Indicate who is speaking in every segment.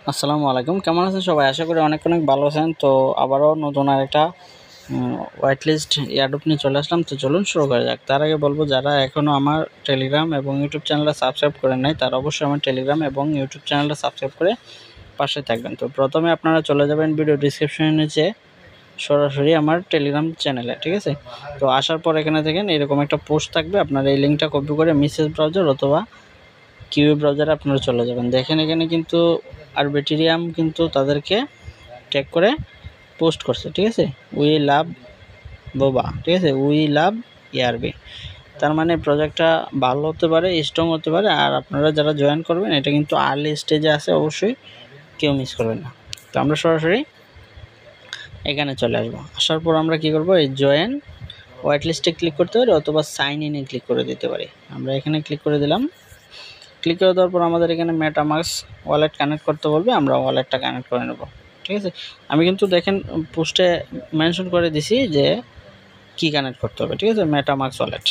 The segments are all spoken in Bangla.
Speaker 1: আসসালামু আলাইকুম, কেমন আছেন সবাই? আশা করি অনেক অনেক ভালো আছেন। তো আবারও নতুন আরেকটা হোয়াইট লিস্ট এয়ারড্রপ নিয়ে চলে আসলাম। তো চলুন শুরু করা যাক। তার আগে বলবো, যারা এখনও আমার টেলিগ্রাম এবং ইউটিউব চ্যানেলটা সাবস্ক্রাইব করেন নাই, তারা অবশ্যই আমার টেলিগ্রাম এবং ইউটিউব চ্যানেলটা সাবস্ক্রাইব করে পাশে থাকবেন। তো প্রথমে আপনারা চলে যাবেন ভিডিও ডিসক্রিপশনের নিচে সরাসরি আমার টেলিগ্রাম চ্যানেলে, ঠিক আছে? তো আসার পর এখানে দেখেন এরকম একটা পোস্ট থাকবে, আপনারা এই লিঙ্কটা কপি করে মেসেজ ব্রাউজার অথবা কিউ ব্রাউজারে আপনারা চলে যাবেন। দেখেন এখানে কিন্তু আরবিট্রিয়াম কিন্তু তাদেরকে ট্যাগ করে পোস্ট করছে, ঠিক আছে? উই লাভ বোবা, ঠিক আছে? উই লাভ ইয়ারবি। তার মানে প্রজেক্টটা ভালো হতে পারে, স্ট্রং হতে পারে। আর আপনারা যারা জয়েন করবেন, এটা কিন্তু আর্লি স্টেজে আছে, অবশ্যই কেউ মিস করবেন না। তো আমরা সরাসরি এখানে চলে আসবো। আসার পর আমরা কি করব, এই জয়েন হোয়াইট লিস্টে ক্লিক করতে পারি অথবা সাইন ইনে ক্লিক করে দিতে পারি। আমরা এখানে ক্লিক করে দিলাম। ক্লিক করে দেওয়ার পর আমাদের এখানে মেটামাস্ক ওয়ালেট কানেক্ট করতে বলবে, আমরা ওয়ালেটটা কানেক্ট করে নেব, ঠিক আছে? আমি কিন্তু দেখেন পোস্টে মেনশন করে দিছি যে কি কানেক্ট করতে হবে, ঠিক আছে? মেটামাস্ক ওয়ালেট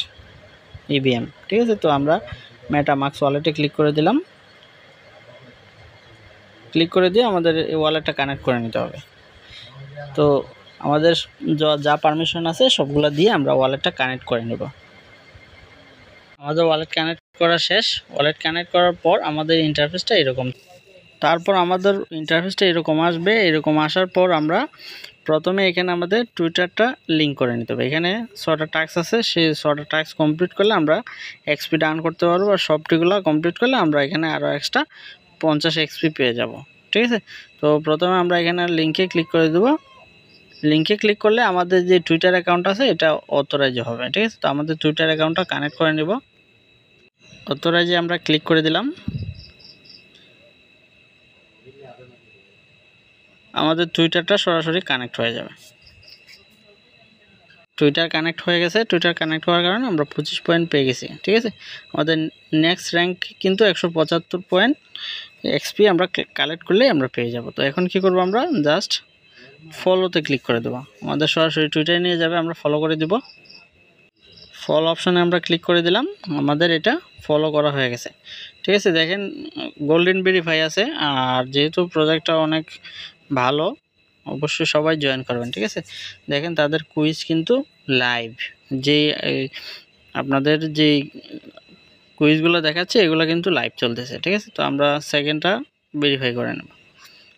Speaker 1: ইভিএম, ঠিক আছে? তো আমরা মেটামাস্ক ওয়ালেটে ক্লিক করে দিলাম। ক্লিক করে দিয়ে আমাদের এই ওয়ালেটটা কানেক্ট করে নিতে হবে। তো আমাদের যা পারমিশন আছে সবগুলো দিয়ে আমরা ওয়ালেটটা কানেক্ট করে নেব। আমাদের ওয়ালেট কানেক্ট করা শেষ। ওয়ালেট কানেক্ট করার পর আমাদের ইন্টারফেসটা এরকম। তারপর আমাদের ইন্টারফেসটা এরকম আসবে। এরকম আসার পর আমরা প্রথমে এখানে আমাদের টুইটারটা লিঙ্ক করে নিতে হবে। এখানে 6টা টাস্ক আছে, সেই 6টা টাস্ক কমপ্লিট করলে আমরা এক্সপি ডাউন করতে পারবো। আর সবটিগুলো কমপ্লিট করলে আমরা এখানে আরও এক্সট্রা 50 এক্সপি পেয়ে যাব, ঠিক আছে? তো প্রথমে আমরা এখানে লিঙ্কে ক্লিক করে দেবো। লিঙ্কে ক্লিক করলে আমাদের যে টুইটার অ্যাকাউন্ট আছে এটা অথরাইজ হবে, ঠিক আছে? তো আমাদের টুইটার অ্যাকাউন্টটা কানেক্ট করে নেব। অথরাইজে আমরা ক্লিক করে দিলাম। আমাদের টুইটারটা সরাসরি কানেক্ট হয়ে যাবে। টুইটার কানেক্ট হয়ে গেছে। টুইটার কানেক্ট হওয়ার কারণে আমরা 25 পয়েন্ট পেয়ে গেছি, ঠিক আছে? আমাদের নেক্সট র্যাঙ্ক কিন্তু 175 পয়েন্ট এক্সপি আমরা কালেক্ট করলে আমরা পেয়ে যাব। তো এখন কি করব, আমরা জাস্ট ফলোতে ক্লিক করে দেবো। আমাদের সরাসরি টুইটারে নিয়ে যাবে, আমরা ফলো করে দেব। ফলো অপশনে আমরা ক্লিক করে দিলাম। আমাদের এটা ফলো করা হয়ে গেছে, ঠিক আছে? দেখেন গোল্ডেন ভেরিফাই আছে। আর যেহেতু প্রজেক্টটা অনেক ভালো, অবশ্যই সবাই জয়েন করবেন, ঠিক আছে? দেখেন তাদের কুইজ কিন্তু লাইভ, যেই আপনাদের যেই কুইজগুলো দেখাচ্ছে এগুলো কিন্তু লাইভ চলতেছে, ঠিক আছে? তো আমরা সেকেন্ডটা ভেরিফাই করে নেব।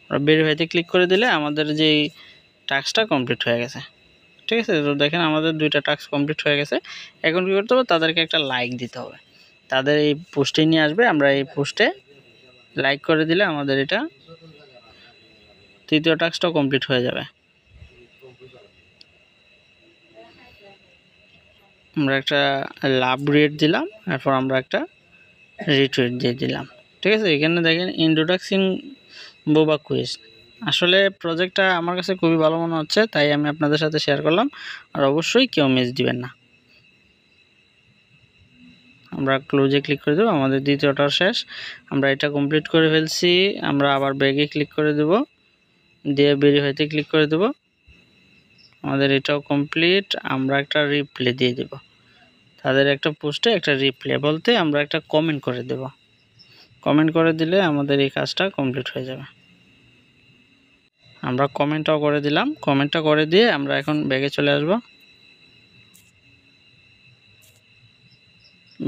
Speaker 1: আমরা ভেরিফাইতে ক্লিক করে দিলে আমাদের যেই টাস্কটা কমপ্লিট হয়ে গেছে, ঠিক আছে? তো দেখেন আমাদের 2টা টাস্ক কমপ্লিট হয়ে গেছে। এখন কী করতে হবে, তাদেরকে একটা লাইক দিতে হবে। তাদের এই পোস্টে নিয়ে আসবে, আমরা এই পোস্টে লাইক করে দিলে আমাদের এটা তৃতীয় টাস্কটাও কমপ্লিট হয়ে যাবে। আমরা একটা লাভ রেট দিলাম, তারপর আমরা একটা রিটুইট দিয়ে দিলাম, ঠিক আছে? এখানে দেখেন ইন্ট্রোডাকশন বোবা কুইজ। আসলে প্রজেক্টটা আমার কাছে খুবই ভালো মনে হচ্ছে, তাই আমি আপনাদের সাথে শেয়ার করলাম। আর অবশ্যই কেউ মিস দিবেন না। আমরা ক্লোজে ক্লিক করে দেবো। আমাদের দ্বিতীয়টা শেষ, আমরা এটা কমপ্লিট করে ফেলছি। আমরা আবার ব্যাগে ক্লিক করে দেব, দিয়ে ভেরিফাইতে ক্লিক করে দেব। আমাদের এটাও কমপ্লিট। আমরা একটা রিপ্লে দিয়ে দেব। তাদের একটা পোস্টে একটা রিপ্লে বলতে আমরা একটা কমেন্ট করে দেব। কমেন্ট করে দিলে আমাদের এই কাজটা কমপ্লিট হয়ে যাবে। আমরা কমেন্টটাও করে দিলাম। কমেন্টটা করে দিয়ে আমরা এখন ব্যাগে চলে আসব।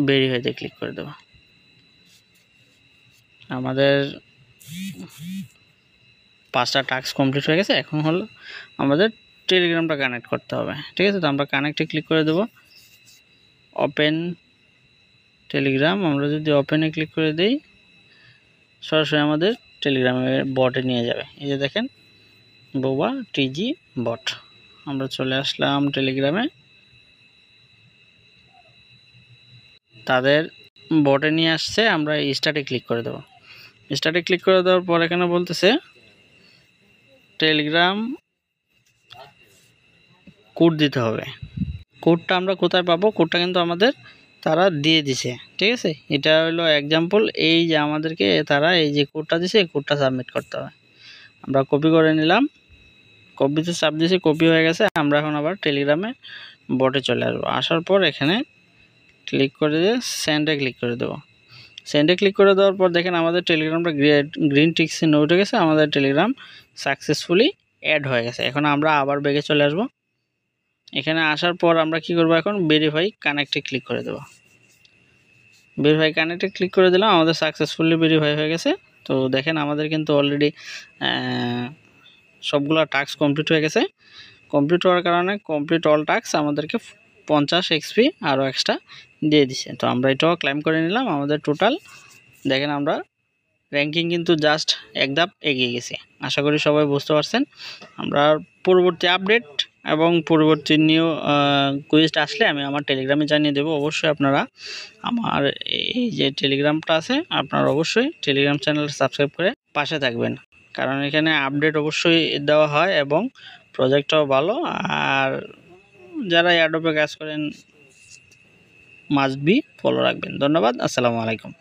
Speaker 1: ভেরিফাইতে ক্লিক করে দেব। আমাদের 5টা টাস্ক কমপ্লিট হয়ে গেছে। এখন হলো আমাদের টেলিগ্রামটা কানেক্ট করতে হবে, ঠিক আছে? তো আমরা কানেক্টে ক্লিক করে দেব। Open Telegram. আমরা যদি ওপেনে ক্লিক করে দিই, সরাসরি আমাদের টেলিগ্রামের বটে নিয়ে যাবে। এই যে দেখেন বোবা টিজি বট। আমরা চলে আসলাম টেলিগ্রামে। তাদের বটে নিয়ে আসছে। আমরা স্টার্টে ক্লিক করে দেব। স্টার্টে ক্লিক করে দেওয়ার পর এখানে বলতেছে টেলিগ্রাম কোড দিতে হবে। কোডটা আমরা কোথায় পাবো? কোডটা কিন্তু আমাদের তারা দিয়ে দিছে, ঠিক আছে? এটা হলো এক্সাম্পল। এই যে আমাদেরকে তারা এই যে কোডটা দিছে, এই কোডটা সাবমিট করতে হবে। আমরা কপি করে নিলাম, কপিতে চাপ দিয়েছি, কপি হয়ে গেছে। আমরা এখন আবার টেলিগ্রামে বটে চলে আসবো। আসার পর এখানে ক্লিক করে দিয়ে সেন্ডে ক্লিক করে দেবো। সেন্ডে ক্লিক করে দেওয়ার পর দেখেন আমাদের টেলিগ্রামটা গ্রিন টিক চিহ্ন উঠে গেছে, আমাদের টেলিগ্রাম সাকসেসফুলি অ্যাড হয়ে গেছে। এখন আমরা আবার ব্যাগে চলে আসব। এখানে আসার পর আমরা কি করব, এখন ভেরিফাই কানেক্টে ক্লিক করে দেব। ভেরিফাই কানেক্টে ক্লিক করে দিলাম, আমাদের সাকসেসফুলি ভেরিফাই হয়ে গেছে। তো দেখেন আমাদের কিন্তু অলরেডি সবগুলো টাস্ক কমপ্লিট হয়ে গেছে। কমপ্লিট হওয়ার কারণে কমপ্লিট অল টাস্ক আমাদেরকে 50 এক্সপি আরও এক্সট্রা দিয়ে দিছে। তো আমরা এটাও ক্লেম করে নিলাম। আমাদের টোটাল দেখেন আমরা র্যাঙ্কিং কিন্তু জাস্ট এক ধাপ এগিয়ে গেছি। আশা করি সবাই বুঝতে পারছেন। আমরা পরবর্তী আপডেট এবং পরবর্তী নিউ কুইজ আসলে আমি আমার টেলিগ্রামে জানিয়ে দেবো। অবশ্যই আপনারা আমার এই যে টেলিগ্রামটা আছে, আপনারা অবশ্যই টেলিগ্রাম চ্যানেল সাবস্ক্রাইব করে পাশে থাকবেন, কারণ এখানে আপডেট অবশ্যই দেওয়া হয় এবং প্রজেক্টটাও ভালো। আর যারা অ্যাডোবে কাজ করেন মাস্ট বি ফলো রাখবেন। ধন্যবাদ। আসসালামু আলাইকুম।